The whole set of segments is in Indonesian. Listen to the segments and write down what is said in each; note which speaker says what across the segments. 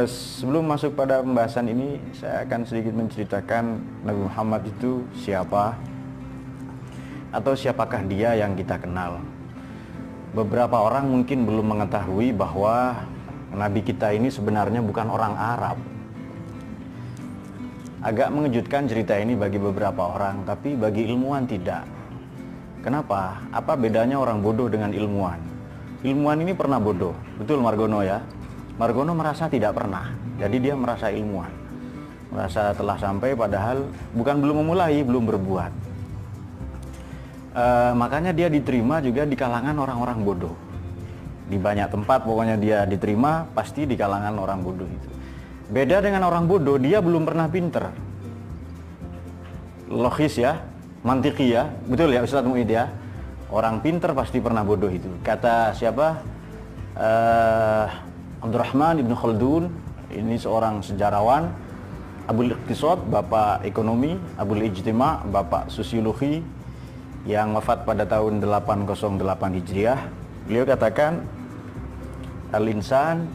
Speaker 1: Sebelum masuk pada pembahasan ini, saya akan sedikit menceritakan Nabi Muhammad itu siapa, atau siapakah dia yang kita kenal. Beberapa orang mungkin belum mengetahui bahwa Nabi kita ini sebenarnya bukan orang Arab. Agak mengejutkan cerita ini bagi beberapa orang, tapi bagi ilmuwan tidak. Kenapa? Apa bedanya orang bodoh dengan ilmuwan? Ilmuwan ini pernah bodoh, betul Margono ya? Margono merasa tidak pernah, jadi dia merasa ilmuwan, merasa telah sampai padahal bukan belum memulai, belum berbuat. Makanya dia diterima juga di kalangan orang-orang bodoh. Di banyak tempat pokoknya dia diterima pasti di kalangan orang bodoh itu. Beda dengan orang bodoh, dia belum pernah pinter. Logis ya, mantiki ya, betul ya Ustadz Mu'id ya. Orang pinter pasti pernah bodoh itu. Kata siapa? Abdurrahman Ibn Khaldun, ini seorang sejarawan. Abul Iqtisad, bapak ekonomi. Abul Ijtima, bapak sosiologi, yang wafat pada tahun 808 Hijriah. Beliau katakan, al-insan,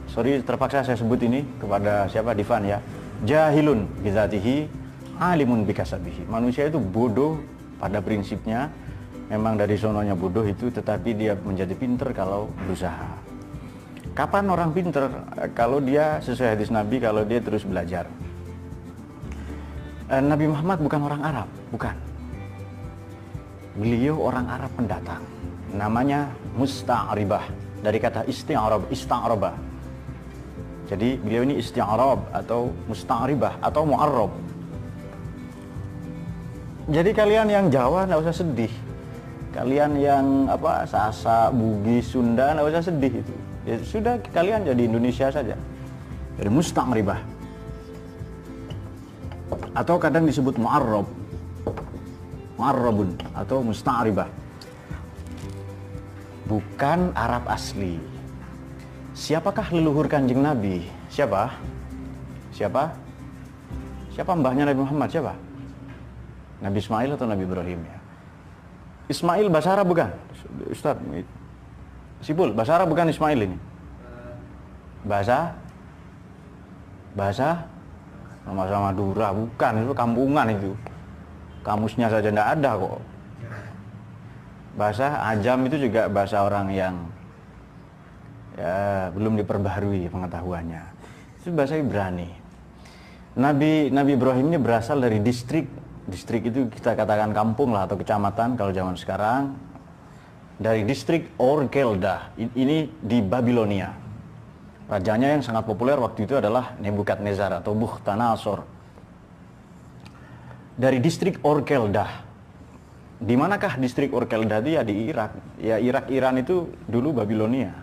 Speaker 1: sorry terpaksa saya sebut ini kepada siapa, Divan ya, jahilun bizatihi, alimun bikasabihi. Manusia itu bodoh pada prinsipnya, memang dari sononya bodoh itu, tetapi dia menjadi pinter kalau berusaha. Kapan orang pinter? Kalau dia sesuai hadis Nabi, kalau dia terus belajar. Nabi Muhammad bukan orang Arab, bukan. Beliau orang Arab pendatang. Namanya Musta'ribah, dari kata ista'raba. Jadi beliau ini isti'arab atau Musta'ribah atau Mu'arrab. Jadi kalian yang Jawa nggak usah sedih. Kalian yang Sasak, Bugis, Sunda nggak usah sedih itu. Ya sudah, kalian jadi Indonesia saja. Jadi Musta'ribah. Atau kadang disebut Mu'arrab. Mu'arrabun atau Musta'ribah. Bukan Arab asli. Siapakah leluhur Kanjeng Nabi? Siapa? Siapa mbahnya Nabi Muhammad? Siapa? Nabi Ismail atau Nabi Ibrahim ya? Ismail bahasa Arab bukan? Ustaz Sipul, bahasa Arab bukan Ismail ini? Bahasa sama Madura, bukan, itu kampungan itu. Kamusnya saja tidak ada kok. Bahasa Ajam itu juga bahasa orang yang ya, belum diperbaharui pengetahuannya. Itu bahasa Ibrani. Nabi Ibrahim ini berasal dari distrik itu kita katakan kampung lah atau kecamatan kalau zaman sekarang. Dari distrik Ur-Keldah, ini di Babilonia. Rajanya yang sangat populer waktu itu adalah Nebukadnezar atau Bukhtanasor. Dari distrik Ur-Keldah. Di manakah distrik Ur-Keldah itu? Ya di Irak. Ya Iran itu dulu Babilonia.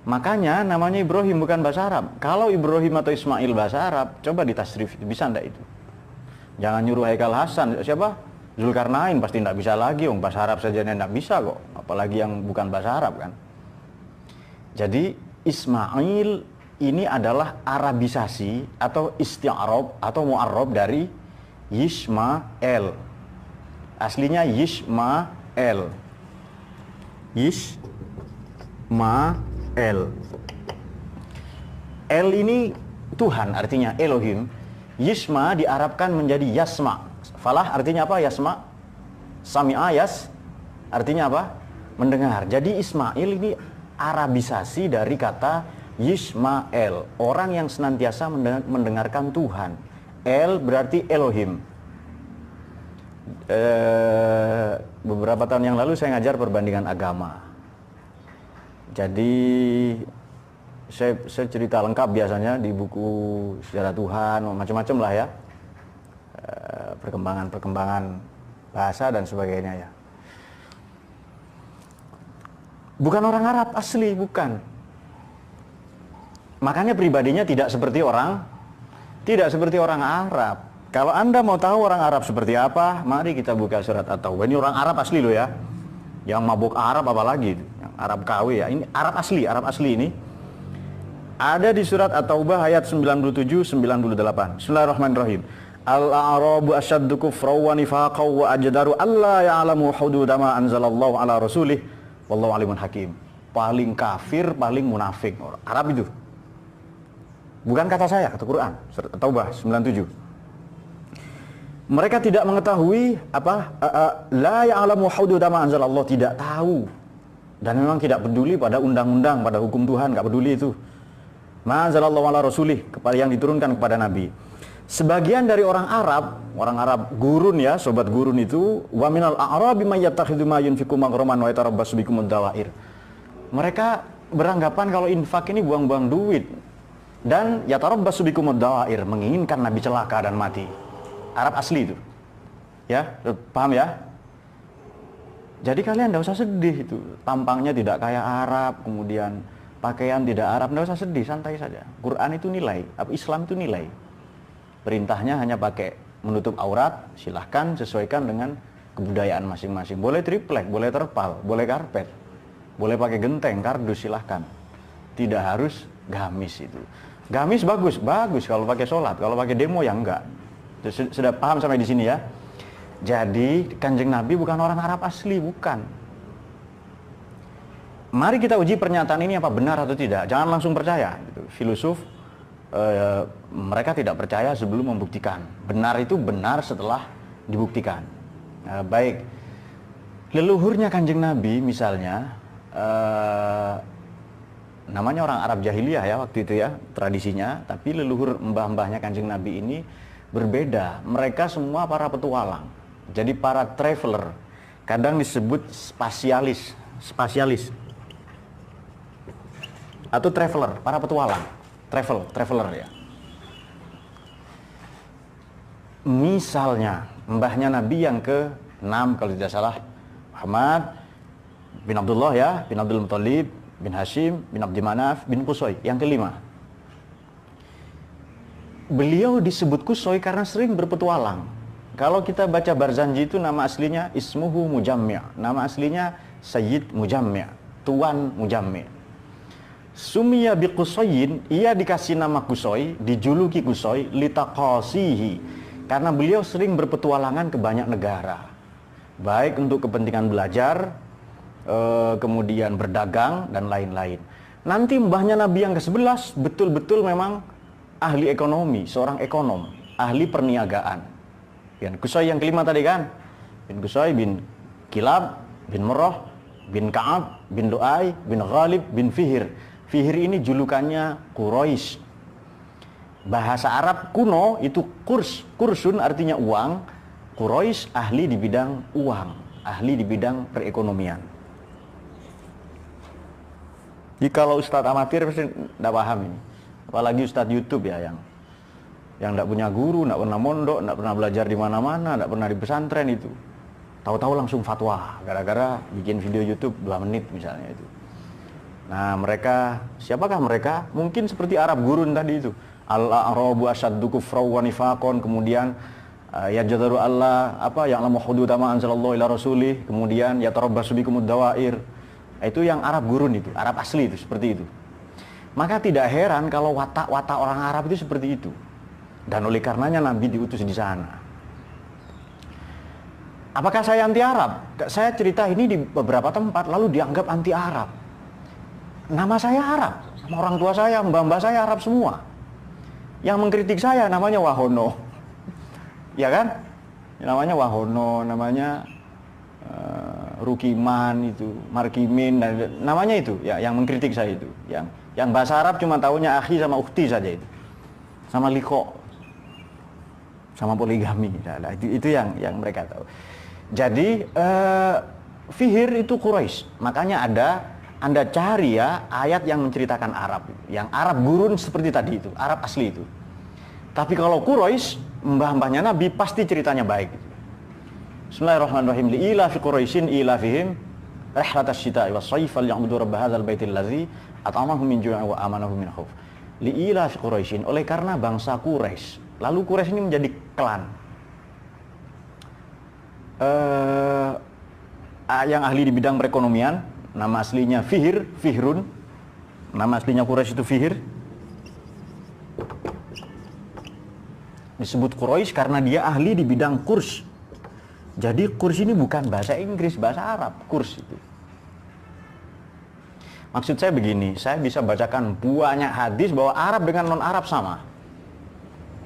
Speaker 1: Makanya namanya Ibrahim bukan bahasa Arab. Kalau Ibrahim atau Ismail bahasa Arab, coba ditasrif, bisa enggak itu? Jangan nyuruh Haikal Hasan, siapa? Zulkarnain pasti tidak bisa lagi, bahasa Arab saja tidak bisa kok, apalagi yang bukan bahasa Arab kan. Jadi Ismail ini adalah Arabisasi atau isti'arab atau mu'arrab dari Yishmael. Aslinya Yishmael. Yishmael. El ini Tuhan, artinya Elohim. Yishma diarabkan menjadi Yasma. Falah artinya apa? Yasma. Sami'a yas artinya apa? Mendengar. Jadi Ismail ini Arabisasi dari kata Yishmael, orang yang senantiasa mendengarkan Tuhan. El berarti Elohim. Beberapa tahun yang lalu saya ngajar perbandingan agama. Jadi saya cerita lengkap biasanya di buku Sejarah Tuhan, macam-macam lah ya. Perkembangan bahasa dan sebagainya ya. Bukan orang Arab asli, bukan. Makanya pribadinya tidak seperti orang Arab. Kalau Anda mau tahu orang Arab seperti apa, mari kita buka surat At-Taubah. Ini orang Arab asli loh ya. Yang mabuk Arab apalagi, yang Arab KW ya. Ini Arab asli ini. Ada di surat At-Taubah ayat 97-98. Bismillahirrahmanirrahim. Al-a'rabu asyaddu kufran wa nifaqan wa ajdaru alla ya'lamu hudud ma anzalallahu ala rasulih wallahu alimun hakim. paling kafir, paling munafik. Arab itu. Bukan kata saya, kata Quran. Taubah 97. Mereka tidak mengetahui la ya'lamu hududa ma anzalallah, tidak tahu. Dan memang tidak peduli pada undang-undang, pada hukum Tuhan, enggak peduli itu. Ma anzalallahu ala rasulih, kepada yang diturunkan kepada nabi. Sebagian dari orang Arab gurun ya, sobat gurun itu, wa minal a'rabi may yattakhidhu ma yunfiqu maghraman wa yatarabbasu bikumud dawair. Mereka beranggapan kalau infak ini buang-buang duit, dan yatarabbasu bikumud dawair, menginginkan nabi celaka dan mati. Arab asli itu. Ya, paham ya? Jadi kalian tidak usah sedih itu. Tampangnya tidak kayak Arab, kemudian pakaian tidak Arab, tidak usah sedih, santai saja. Quran itu nilai, Islam itu nilai. Perintahnya hanya pakai menutup aurat, silahkan sesuaikan dengan kebudayaan masing-masing. Boleh triplek, boleh terpal, boleh karpet, boleh pakai genteng, kardus, silahkan. Tidak harus gamis itu. Gamis bagus kalau pakai sholat, kalau pakai demo ya enggak. Sudah paham sampai di sini ya? Jadi Kanjeng Nabi bukan orang Arab asli, bukan. Mari kita uji pernyataan ini apa benar atau tidak. Jangan langsung percaya. Filosof mereka tidak percaya sebelum membuktikan. Benar itu benar setelah dibuktikan. Baik, leluhurnya Kanjeng Nabi misalnya, namanya orang Arab jahiliyah ya waktu itu ya tradisinya. Tapi leluhur mbah-mbahnya Kanjeng Nabi ini berbeda. Mereka semua para petualang. Jadi para traveler. Kadang disebut spasialis atau traveler, para petualang. Traveler ya. Misalnya mbahnya Nabi yang ke-6 kalau tidak salah, Muhammad bin Abdullah ya, bin Abdul Muttalib, bin Hashim, bin Abdi Manaf, bin Qusay, yang ke-5. Beliau disebut Qusay karena sering berpetualang. Kalau kita baca Barzanji itu nama aslinya Ismuhu Mujammi', nama aslinya Sayyid Mujammi', Tuan Mujammi'. Sumiya bi Qusayyin, ia dikasih nama Qusay, dijuluki Qusay litaqasihi, karena beliau sering berpetualangan ke banyak negara. Baik untuk kepentingan belajar, kemudian berdagang dan lain-lain. Nanti mbahnya Nabi yang ke-11 betul-betul memang ahli ekonomi, seorang ekonom, ahli perniagaan. Yang Qusay yang ke-5 tadi kan, bin Qusay bin Kilab bin Murrah bin Ka'ab bin Lu'ay bin Ghalib bin Fihir. Fihir ini julukannya Quraisy. Bahasa Arab kuno itu kursun artinya uang. Quraisy ahli di bidang uang, ahli di bidang perekonomian. Jadi kalau ustadz amatir pasti tidak paham ini. Apalagi ustadz YouTube ya yang tidak punya guru, tidak pernah mondok, tidak pernah belajar di mana-mana, tidak pernah di pesantren itu. Tahu-tahu langsung fatwa gara-gara bikin video YouTube 2 menit misalnya itu. Nah mereka, siapakah mereka? Mungkin seperti Arab gurun tadi itu. Al-a'rabu asyaddu kufran wa nifaqan, kemudian yajdaru Allah yang lamu hudud ma anzalallahu ila rasulih, kemudian yatarabbasu bikumud dawair. Itu yang Arab gurun itu, Arab asli itu seperti itu. Maka tidak heran kalau watak-watak orang Arab itu seperti itu. Dan oleh karenanya Nabi diutus di sana. Apakah saya anti Arab? Saya cerita ini di beberapa tempat lalu dianggap anti Arab. Nama saya Arab, sama orang tua saya, mbah-mbah saya Arab semua. Yang mengkritik saya namanya Wahono, ya kan? Namanya Wahono, namanya Rukiman itu, Markimin, namanya itu, ya, yang mengkritik saya itu. Yang bahasa Arab cuma taunya akhi sama ukhti saja itu, sama liko, sama poligami. Nah, itu yang mereka tahu. Jadi Fihir itu Quraisy, makanya Anda cari ya ayat yang menceritakan Arab, yang Arab gurun seperti tadi itu, Arab asli itu. Tapi kalau Quraisy, mbah-mbahnya Nabi pasti ceritanya baik. Bismillahirrahmanirrahim. Li ila fi Quraisyin ila fihim rihlatas syita'i was shayf falyabudu rabb hadzal baitil ladzi at'amahum min ju'in wa amanahum min khauf. Li ila fi Quraisyin, oleh karena bangsa Quraisy. Lalu Quraisy ini menjadi klan. Yang ahli di bidang perekonomian, nama aslinya Fihrun. Nama aslinya Quraisy itu Fihir. Disebut Quraisy karena dia ahli di bidang kurs. Jadi kurs ini bukan bahasa Inggris, bahasa Arab, kurs itu. Maksud saya begini, saya bisa bacakan banyak hadis bahwa Arab dengan non-Arab sama.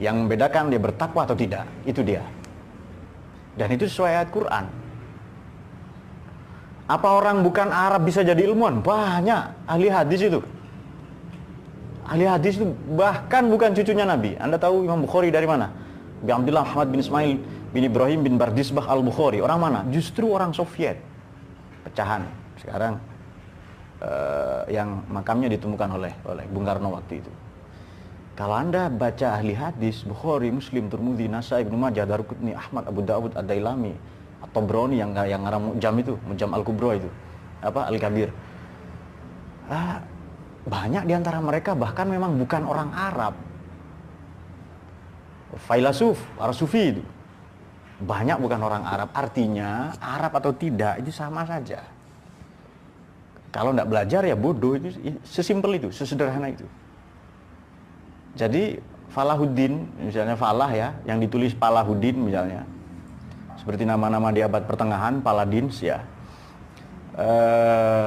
Speaker 1: Yang membedakan dia bertakwa atau tidak, itu dia. Dan itu sesuai ayat Quran. Apa orang bukan Arab bisa jadi ilmuwan? Banyak ahli hadis itu. Ahli hadis itu bahkan bukan cucunya Nabi. Anda tahu Imam Bukhari dari mana? Bin Abdullah Muhammad bin Ismail bin Ibrahim bin Bardisbah al-Bukhari. Orang mana? Justru orang Soviet. Pecahan. Sekarang yang makamnya ditemukan oleh Bung Karno waktu itu. Kalau Anda baca ahli hadis, Bukhari, Muslim, Tirmidzi, Nasai, Ibnu Majah, Daruqutni, Ahmad, Abu Dawud, Ad-Dailami, At-Tabrani yang ngarang Mujam Al-Kubra itu, Al-Kabir. Banyak di antara mereka bahkan memang bukan orang Arab. Failasuf, para sufi itu. Banyak bukan orang Arab. Artinya Arab atau tidak itu sama saja. Kalau tidak belajar ya bodoh, itu sesimpel itu, sesederhana itu. Jadi Falahuddin, misalnya Falah ya, yang ditulis Falahuddin misalnya, seperti nama-nama di abad pertengahan, Paladins ya,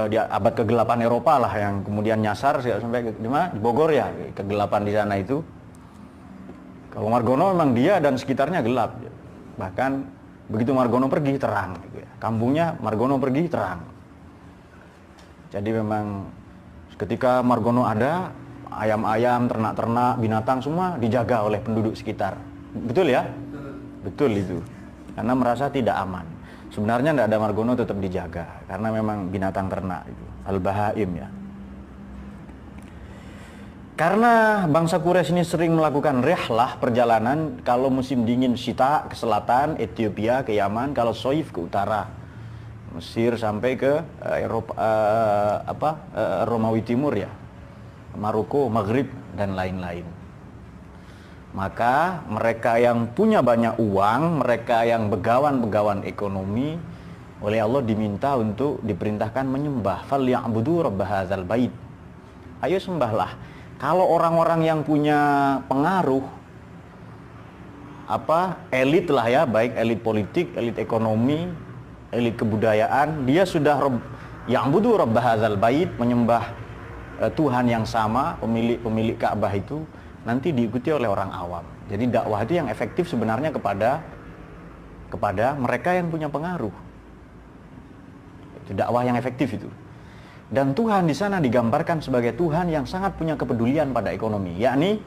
Speaker 1: di abad kegelapan Eropa lah yang kemudian nyasar sampai di mana? Di Bogor ya, kegelapan di sana itu. Kalau Margono memang dia dan sekitarnya gelap, bahkan begitu Margono pergi terang, gitu ya. Kampungnya Margono pergi terang. Jadi memang ketika Margono ada, ayam-ayam, ternak-ternak, binatang semua dijaga oleh penduduk sekitar. Betul ya? Betul itu. Karena merasa tidak aman. Sebenarnya tidak ada Margono tetap dijaga. Karena memang binatang ternak itu. Al-Bahaim ya. Karena bangsa Quraisy ini sering melakukan rihlah, perjalanan. Kalau musim dingin Syita ke selatan, Ethiopia ke Yaman. Kalau Soif ke utara, Mesir sampai ke Eropa, Romawi Timur ya, Maroko, Maghrib, dan lain-lain. Maka mereka yang punya banyak uang, mereka yang begawan-begawan ekonomi, oleh Allah diminta untuk diperintahkan menyembah. Falya'budu rabb hadzal bait. Ayo sembahlah. Kalau orang-orang yang punya pengaruh, elit lah ya, baik elit politik, elit ekonomi, elit kebudayaan, dia sudah ya'budu rabb hadzal bait, menyembah Tuhan yang sama, pemilik Ka'bah itu, nanti diikuti oleh orang awam. Jadi dakwah itu yang efektif sebenarnya kepada mereka yang punya pengaruh. Itu dakwah yang efektif itu. Dan Tuhan di sana digambarkan sebagai Tuhan yang sangat punya kepedulian pada ekonomi, yakni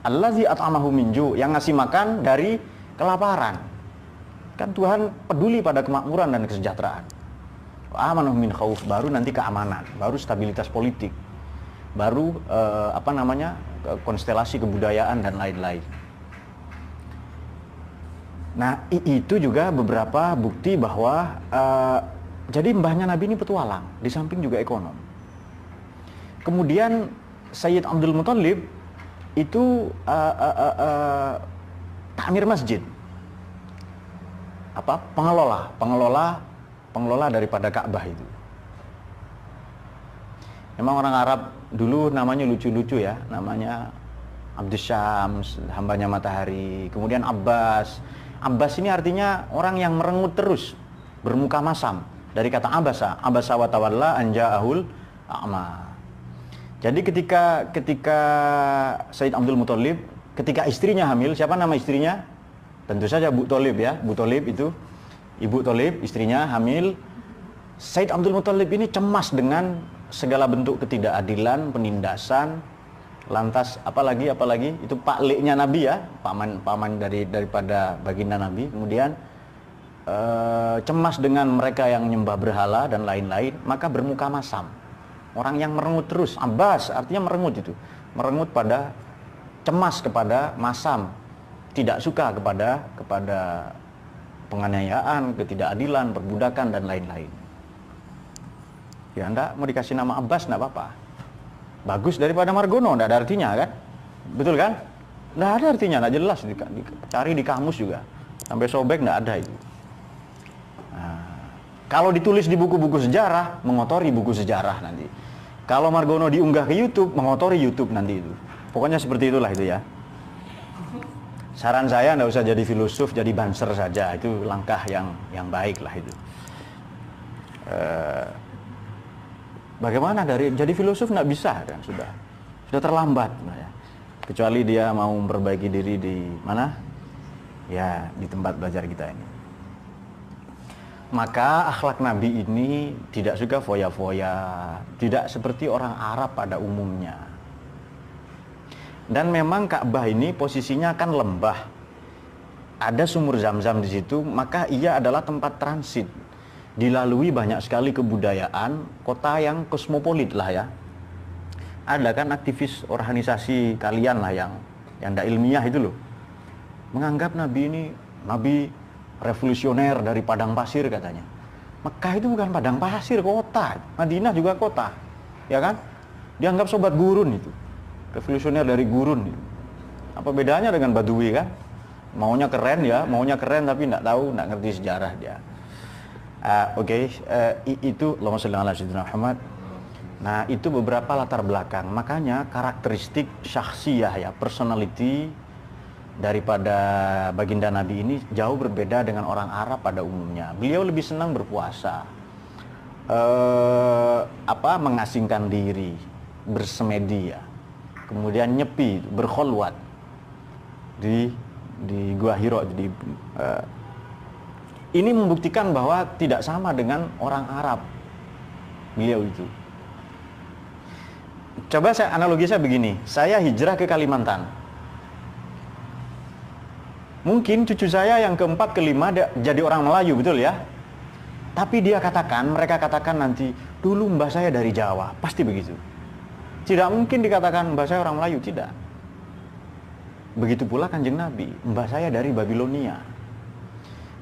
Speaker 1: allazi at'amahu min ju', yang ngasih makan dari kelaparan. Kan Tuhan peduli pada kemakmuran dan kesejahteraan. Amanah min khauf, baru nanti keamanan, baru stabilitas politik, baru konstelasi kebudayaan dan lain-lain. Nah, itu juga beberapa bukti bahwa jadi mbahnya Nabi ini petualang, di samping juga ekonom. Kemudian Sayyid Abdul Muthalib itu takmir masjid, pengelola daripada Ka'bah itu. Memang orang Arab dulu namanya lucu-lucu ya, namanya Abdus Syams, hambanya matahari. Kemudian Abbas. Abbas ini artinya orang yang merengut terus, bermuka masam. Dari kata abasa wa tawalla an ja'ahul a'ma. Jadi ketika Sayyid Abdul Muthalib, ketika istrinya hamil, siapa nama istrinya? Tentu saja Bu Thalib ya. Bu Thalib itu Ibu Thalib, istrinya hamil. Sayyid Abdul Muthalib ini cemas dengan segala bentuk ketidakadilan, penindasan. Lantas apalagi itu pakliknya Nabi ya, paman daripada baginda Nabi. Kemudian cemas dengan mereka yang menyembah berhala dan lain-lain, maka bermuka masam. Orang yang merengut terus, Abbas artinya merengut itu. Merengut pada cemas kepada masam, tidak suka kepada penganiayaan, ketidakadilan, perbudakan dan lain-lain. Ya, Anda mau dikasih nama Abbas enggak apa-apa. Bagus daripada Margono, enggak ada artinya kan? Betul kan? Enggak ada artinya, enggak jelas, cari di kamus juga. Sampai sobek enggak ada itu. Kalau ditulis di buku-buku sejarah, mengotori buku sejarah nanti. Kalau Margono diunggah ke YouTube, mengotori YouTube nanti itu. Pokoknya seperti itulah itu ya. Saran saya nggak usah jadi filosof, jadi banser saja. Itu langkah yang baik lah itu. Bagaimana jadi filosof nggak bisa kan, sudah terlambat ya. Kecuali dia mau memperbaiki diri di mana? Ya, di tempat belajar kita ini. Maka akhlak Nabi ini tidak suka foya-foya, tidak seperti orang Arab pada umumnya. Dan memang Ka'bah ini posisinya kan lembah. Ada sumur Zam-Zam di situ, maka ia adalah tempat transit. Dilalui banyak sekali kebudayaan, kota yang kosmopolit lah ya. Ada kan aktivis organisasi kalian lah yang tidak ilmiah itu loh, menganggap Nabi ini Nabi revolusioner dari padang pasir katanya. Mekah itu bukan padang pasir, kota. Madinah juga kota, ya kan? Dianggap sobat gurun itu, revolusioner dari gurun itu. Apa bedanya dengan Badui kan? Maunya keren tapi tidak tahu, tidak ngerti sejarah dia. Itu Allahumma shalli ala sayyidina Muhammad. Nah, itu beberapa latar belakang. Makanya karakteristik syakhsiyah ya, personality daripada baginda Nabi ini jauh berbeda dengan orang Arab pada umumnya. Beliau lebih senang berpuasa, mengasingkan diri, bersemedi ya. Kemudian nyepi, berkholwat di Gua Hira. Ini membuktikan bahwa tidak sama dengan orang Arab beliau itu. Coba analogi saya begini, saya hijrah ke Kalimantan. Mungkin cucu saya yang keempat, kelima jadi orang Melayu, betul ya? Tapi mereka katakan nanti, dulu mbah saya dari Jawa, pasti begitu. Tidak mungkin dikatakan mbah saya orang Melayu, tidak. Begitu pula Kanjeng Nabi, mbah saya dari Babilonia.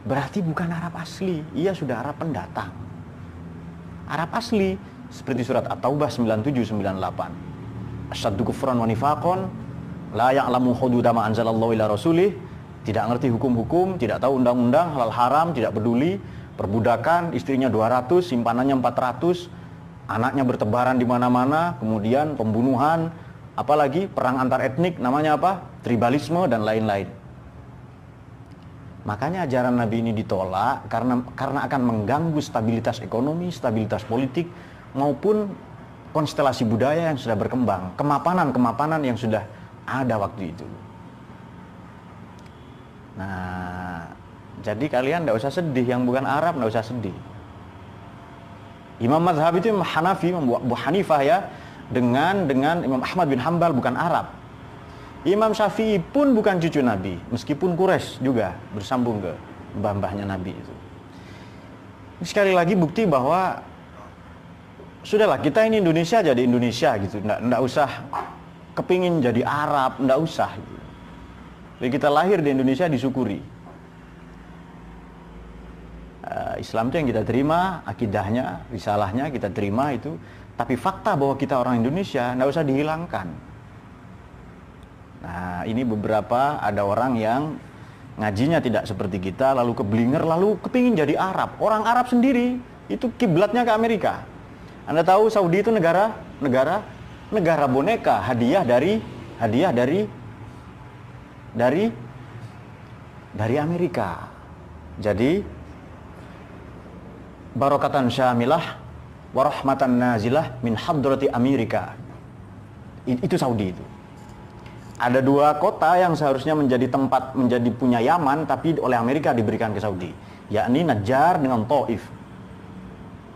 Speaker 1: Berarti bukan Arab asli, ia sudah Arab pendatang. Arab asli, seperti surat At-Taubah 97-98. Asyaddu kufran wa nifaqan, la ya'lamu hududa ma anzalallahu ila rasulih. Tidak ngerti hukum-hukum, tidak tahu undang-undang, halal haram, tidak peduli. Perbudakan, istrinya 200, simpanannya 400, anaknya bertebaran di mana-mana, kemudian pembunuhan, apalagi perang antar etnik, namanya apa? Tribalisme dan lain-lain. Makanya ajaran Nabi ini ditolak karena akan mengganggu stabilitas ekonomi, stabilitas politik, maupun konstelasi budaya yang sudah berkembang, kemapanan yang sudah ada waktu itu. Nah, jadi kalian tidak usah sedih, yang bukan Arab tidak usah sedih. Imam mazhab itu Imam Hanafi, Imam Abu Hanifah ya, dengan Imam Ahmad bin Hanbal bukan Arab. Imam Syafi'i pun bukan cucu Nabi, meskipun Quraisy juga bersambung ke mbah-mbahnya Nabi itu. Sekali lagi bukti bahwa sudahlah, kita ini Indonesia jadi Indonesia gitu, nggak usah kepingin jadi Arab, nggak usah gitu. Jadi kita lahir di Indonesia disyukuri. Islam itu yang kita terima, akidahnya, risalahnya kita terima itu, tapi fakta bahwa kita orang Indonesia nggak usah dihilangkan. Nah, ini beberapa ada orang yang ngajinya tidak seperti kita, lalu keblinger, lalu kepingin jadi Arab. Orang Arab sendiri itu kiblatnya ke Amerika. Anda tahu Saudi itu negara boneka, hadiah dari Amerika. Jadi barokatan syamilah warahmatan nazilah min hadrati Amerika. Itu Saudi itu. Ada dua kota yang seharusnya menjadi punya Yaman, tapi oleh Amerika diberikan ke Saudi, yakni Najjar dengan Taif.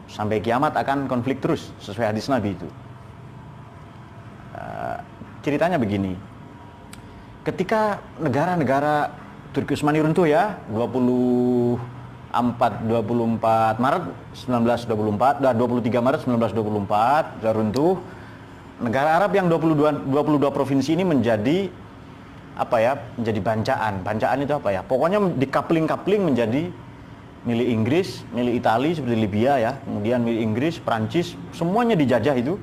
Speaker 1: Sampai kiamat akan konflik terus, sesuai hadis Nabi itu. Ceritanya begini, ketika negara-negara Turki Utsmani runtuh ya, 23 Maret 1924, 23 Maret 1924 sudah runtuh. Negara Arab yang 22 provinsi ini menjadi menjadi bancaan. Bancaan itu apa ya? Pokoknya dikapling-kapling menjadi milik Inggris, milik Italia seperti Libya ya, kemudian milik Inggris, Prancis, semuanya dijajah itu.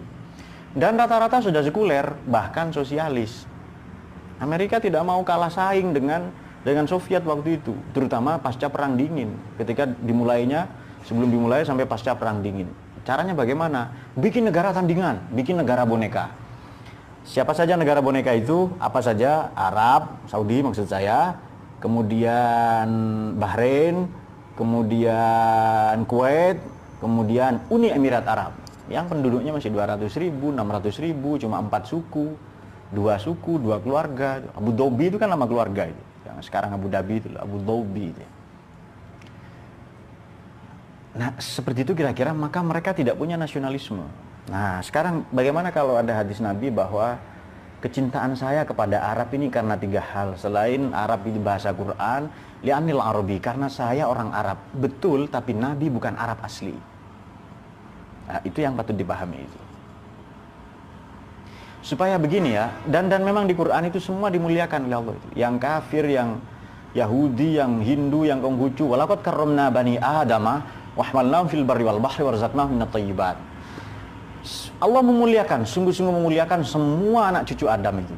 Speaker 1: Dan rata-rata sudah sekuler, bahkan sosialis. Amerika tidak mau kalah saing dengan Soviet waktu itu, terutama pasca Perang Dingin. Ketika sebelum dimulai sampai pasca Perang Dingin. Caranya bagaimana? Bikin negara tandingan, bikin negara boneka. Siapa saja negara boneka itu? Apa saja? Arab, Saudi maksud saya, kemudian Bahrain, kemudian Kuwait, kemudian Uni Emirat Arab. yang penduduknya masih 200.000, 600.000, cuma 4 suku, 2 keluarga. Abu Dhabi itu kan nama keluarga itu. Yang sekarang Abu Dhabi itu Abu Dhabi itu. Nah, seperti itu kira-kira, maka mereka tidak punya nasionalisme. Nah, sekarang bagaimana kalau ada hadis Nabi bahwa kecintaan saya kepada Arab ini karena 3 hal. Selain Arab itu bahasa Quran, li'anil Arabi, karena saya orang Arab. Betul, tapi Nabi bukan Arab asli. Nah, itu yang patut dipahami itu. Supaya begini ya, dan memang di Quran itu semua dimuliakan oleh Allah itu. Yang kafir, yang Yahudi, yang Hindu, yang Konghucu. Walaqad karramna bani Adama wa hamalnahum fil barri wal bahri warzaqnahum minat thayyibat. Allah memuliakan, sungguh-sungguh memuliakan semua anak cucu Adam itu.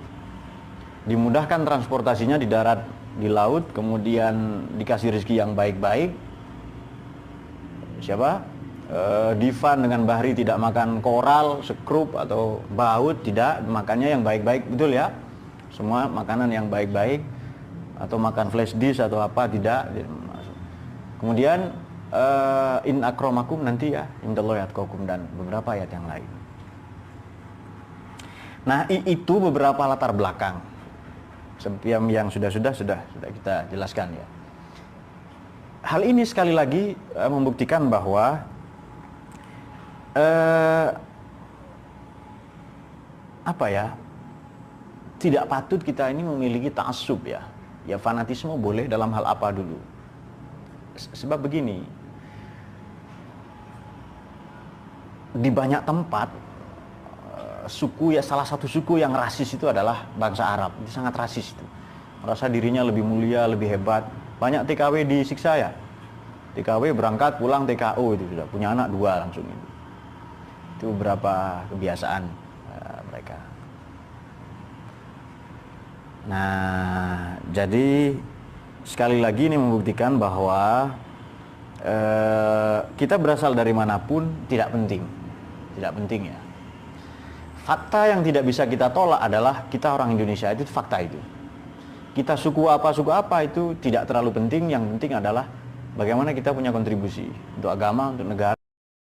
Speaker 1: Dimudahkan transportasinya di darat, di laut, kemudian dikasih rezeki yang baik-baik. Siapa? Divan dengan Bahri tidak makan koral, sekrup atau baut, tidak, makannya yang baik-baik, betul ya? Semua makanan yang baik-baik, atau makan flash dish atau apa, tidak. Kemudian in akramakum nanti ya, indallahi atqakum, dan beberapa ayat yang lain. Nah, itu beberapa latar belakang seperti yang sudah kita jelaskan ya. Hal ini sekali lagi membuktikan bahwa tidak patut kita ini memiliki ta'assub ya. Ya, fanatisme boleh dalam hal apa dulu. Sebab begini, di banyak tempat suku ya, salah satu suku yang rasis itu adalah bangsa Arab. Itu sangat rasis itu. Merasa dirinya lebih mulia, lebih hebat. Banyak TKW disiksa ya. TKW berangkat pulang TKO itu sudah punya anak 2 langsung itu. Itu beberapa kebiasaan mereka. Nah, jadi sekali lagi ini membuktikan bahwa kita berasal dari manapun tidak penting ya. Fakta yang tidak bisa kita tolak adalah kita orang Indonesia, itu fakta itu. Kita suku apa itu tidak terlalu penting, yang penting adalah bagaimana kita punya kontribusi untuk agama, untuk negara.